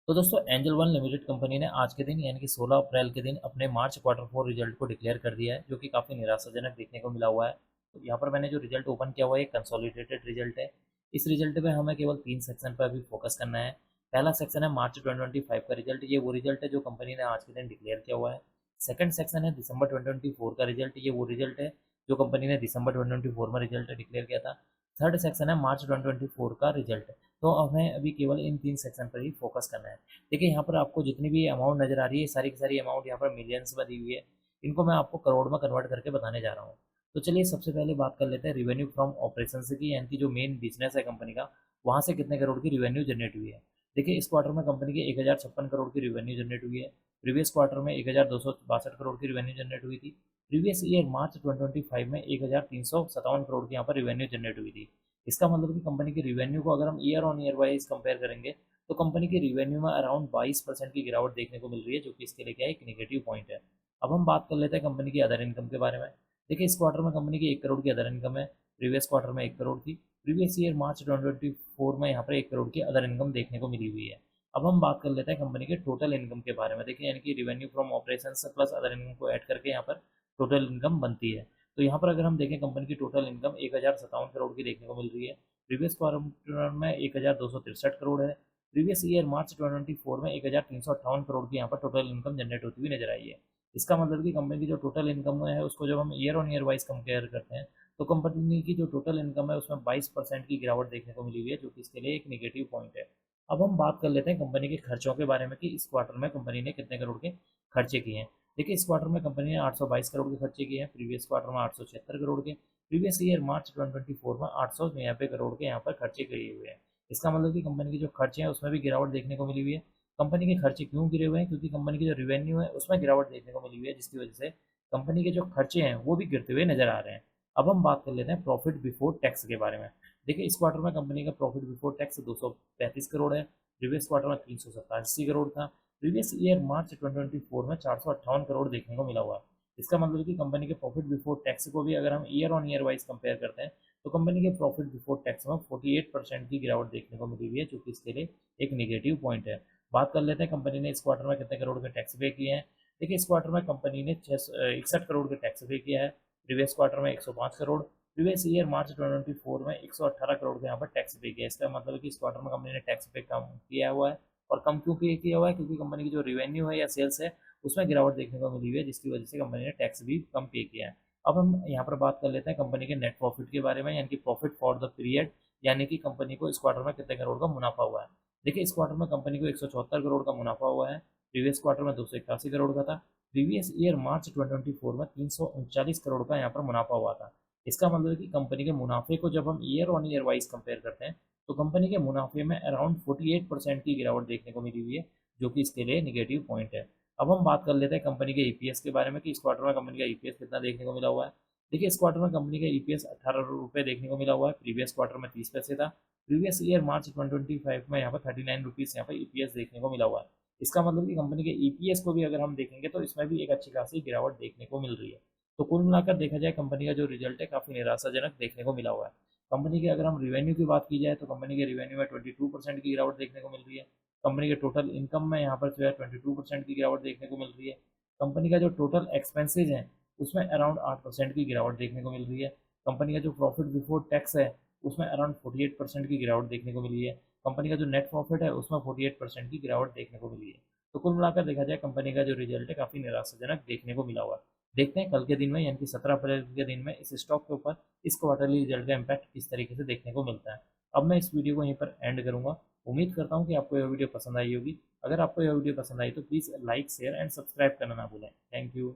तो दोस्तों angel one limited company ने आज के दिन यानी कि 16 अप्रैल के दिन अपने मार्च क्वार्टर फोर रिजल्ट को डिक्लेयर कर दिया है, जो कि काफ़ी निराशाजनक देखने को मिला हुआ है। तो यहाँ पर मैंने जो रिजल्ट ओपन किया हुआ है, कंसोलिडेटेड रिजल्ट है। इस रिजल्ट में हमें केवल 3 सेक्शन पर अभी फोकस करना है। पहला सेक्शन है मार्च 2025 का रिजल्ट, ये वो रिजल्ट है जो कंपनी ने आज के दिन डिक्लेयर किया हुआ है। सेकंड सेक्शन है दिसंबर 2024 का रिजल्ट, ये वो रिजल्ट है जो कंपनी ने दिसंबर 2024 में रिजल्ट डिक्लेयर किया था। थर्ड सेक्शन है मार्च 2024 का रिजल्ट। तो हमें अभी केवल इन 3 सेक्शन पर ही फोकस करना है। देखिए यहाँ पर आपको जितनी भी अमाउंट नज़र आ रही है, सारी की सारी अमाउंट यहाँ पर मिलियंस में दी हुई है। इनको मैं आपको करोड़ में कन्वर्ट करके बताने जा रहा हूँ। तो चलिए सबसे पहले बात कर लेते हैं रिवेन्यू फ्रॉम ऑपरेशन की, यानी कि जो मेन बिजनेस है कंपनी का, वहाँ से कितने करोड़ की रिवेन्यू जनरेट हुई है। देखिए इस क्वार्टर में कंपनी की 1056 करोड़ की रिवेन्यू जनरेट हुई है। प्रीवियस क्वार्टर में 1262 करोड़ की रिवेन्यू जनरेट हुई थी। प्रीवियस ईयर मार्च 2025 में 1357 करोड़ की यहाँ पर रिवेन्यू जनरेट हुई थी। इसका मतलब कि कंपनी की रिवेन्यू को अगर हम year on year wise compare करेंगे तो कंपनी की रिवेन्यू में अराउंड 22% की गिरावट देखने को मिल रही है, जो कि इसके लिए क्या है, एक नेगेटिव पॉइंट है। अब हम बात कर लेते हैं कंपनी की अदर इनकम के बारे में। देखिए इस क्वार्टर में कंपनी की 1 करोड़ की अदर इनकम है। प्रीवियस क्वार्टर में 1 करोड़ थी। प्रीवियस ईयर मार्च 2024 में यहाँ पर 1 करोड़ की अदर इनकम देखने को मिली हुई है। अब हम बात कर लेते हैं कंपनी के टोटल इनकम के बारे में। देखिए यानी कि revenue from operation plus other income को ऐड करके यहाँ पर टोटल इनकम बनती है। तो यहाँ पर अगर हम देखें कंपनी की टोटल इनकम 1057 करोड़ की देखने को मिल रही है। प्रीवियस क्वार्टर में 1263 करोड़ है। प्रीवियस ईयर मार्च 2024 में 1358 करोड़ की यहाँ पर टोटल इनकम जनरेट होती हुई नजर आई है। इसका मतलब कि कंपनी की जो टोटल इनकम है उसको जब हम year on year wise compare करते हैं तो कंपनी की जो टोटल इनकम है उसमें 22% की गिरावट देखने को मिली हुई है, जो कि इसके लिए एक नेगेटिव पॉइंट है। अब हम बात कर लेते हैं कंपनी के खर्चों के बारे में कि इस क्वार्टर में कंपनी ने कितने करोड़ के खर्चे किए हैं। देखिए इस क्वार्टर में कंपनी ने 822 करोड़ के खर्चे किए हैं। प्रीवियस क्वार्टर में 876 करोड़ के। प्रीवियस ईयर मार्च 2024 में 899 करोड़ के यहाँ पर खर्चे किए हुए हैं। इसका मतलब कि कंपनी के जो खर्चे हैं उसमें भी गिरावट देखने को मिली हुई है। कंपनी के खर्चे क्यों गिरे हुए हैं? क्योंकि कंपनी की जो रिवेन्यू है उसमें गिरावट देखने को मिली हुई है, जिसकी वजह से कंपनी के जो खर्चे हैं वो भी गिरते हुए नजर आ रहे हैं। अब हम बात कर लेते हैं प्रॉफिट बिफोर टैक्स के बारे में। देखिए इस क्वार्टर में कंपनी का प्रॉफिट बिफोर टैक्स 235 करोड़ है। प्रीवियस क्वार्टर में 387 करोड़ था। प्रीवियस ईयर मार्च 2024 में 458 करोड़ देखने को मिला हुआ है। इसका मतलब कि कंपनी के प्रॉफिट बिफोर टैक्स को भी अगर हम year on year wise compare करते हैं तो कंपनी के प्रॉफिट बिफोर टैक्स में 48% की गिरावट देखने को मिली हुई है, जो कि इसके लिए एक नेगेटिव पॉइंट है। बात कर लेते हैं कंपनी ने इस क्वार्टर में कितने करोड़ के टैक्स पे किए हैं। देखिए इस क्वार्टर में कंपनी ने 61 करोड़ के टैक्स पे किया है। प्रीवियस क्वार्टर में 105 करोड़। प्रीवियस ईयर मार्च 2024 में 118 करोड़ के यहाँ पर टैक्स पे किया है। इसका मतलब है कि इस क्वार्टर में कंपनी ने टैक्स पे कम किया हुआ है। और कम क्यों पे किया हुआ है? क्योंकि कंपनी की जो रिवेन्यू है या सेल्स है उसमें गिरावट देखने को मिली हुई है, जिसकी वजह से कंपनी ने टैक्स भी कम पे किया है। अब हम यहाँ पर बात कर लेते हैं कंपनी के नेट प्रॉफिट के बारे में, यानी कि प्रॉफिट फॉर द पीरियड, यानी कि कंपनी को इस क्वार्टर में कितने करोड़ का मुनाफा हुआ है। देखिए इस क्वार्टर में कंपनी को 174 करोड़ का मुनाफा हुआ है। प्रीवियस क्वार्टर में 281 करोड़ का था। प्रीवियस ईयर मार्च 2024 में 339 करोड़ का यहाँ पर मुनाफा हुआ था। इसका मतलब है कि कंपनी के मुनाफे को जब हम year on year wise compare करते हैं तो कंपनी के मुनाफे में अराउंड 48% की गिरावट देखने को मिली हुई है, जो कि इसके लिए निगेटिव पॉइंट है। अब हम बात कर लेते हैं कंपनी के ईपीएस के बारे में कि इस क्वार्टर में कंपनी का ईपीएस कितना देखने को मिला हुआ है। देखिए इस क्वार्टर में कंपनी का ईपीएस 18 रुपये देखने को मिला हुआ है। प्रीवियस क्वार्टर में 30 पैसे था। प्रीवियस ईयर मार्च 2025 में यहाँ पर 39 रुपीज़ यहाँ पर ईपीएस देखने को मिला हुआ है। इसका मतलब कि कंपनी के ईपीएस को भी अगर हम देखेंगे तो इसमें भी एक अच्छी खासी गिरावट देखने को मिल रही है। तो कुल मिलाकर देखा जाए कंपनी का जो रिजल्ट है काफ़ी निराशाजनक देखने को मिला हुआ है। कंपनी के अगर हम रिवेन्यू की बात की जाए तो कंपनी के रिवेन्यू में 22% की गिरावट देखने को मिल रही है। कंपनी के टोटल इनकम में यहाँ पर जो है 22% की गिरावट देखने को मिल रही है। कंपनी का जो टोटल एक्सपेंसेज है उसमें अराउंड 8% की गिरावट देखने को मिल रही है। कंपनी का जो प्रॉफिट बिफोर टैक्स है उसमें अराउंड 48% की गिरावट देखने को मिली है। कंपनी का जो नेट प्रॉफिट है उसमें 48% की गिरावट देखने को मिली है। तो कुल मिलाकर देखा जाए कंपनी का जो रिजल्ट है काफ़ी निराशाजनक देखने को मिला हुआ है। देखते हैं कल के दिन में यानी कि 17 अप्रैल के दिन में इस स्टॉक के ऊपर इस क्वार्टरली रिजल्ट का इम्पैक्ट किस तरीके से देखने को मिलता है। अब मैं इस वीडियो को यहीं पर एंड करूंगा। उम्मीद करता हूं कि आपको यह वीडियो पसंद आई होगी। अगर आपको यह वीडियो पसंद आई तो please like share and subscribe करना ना भूलें। Thank you.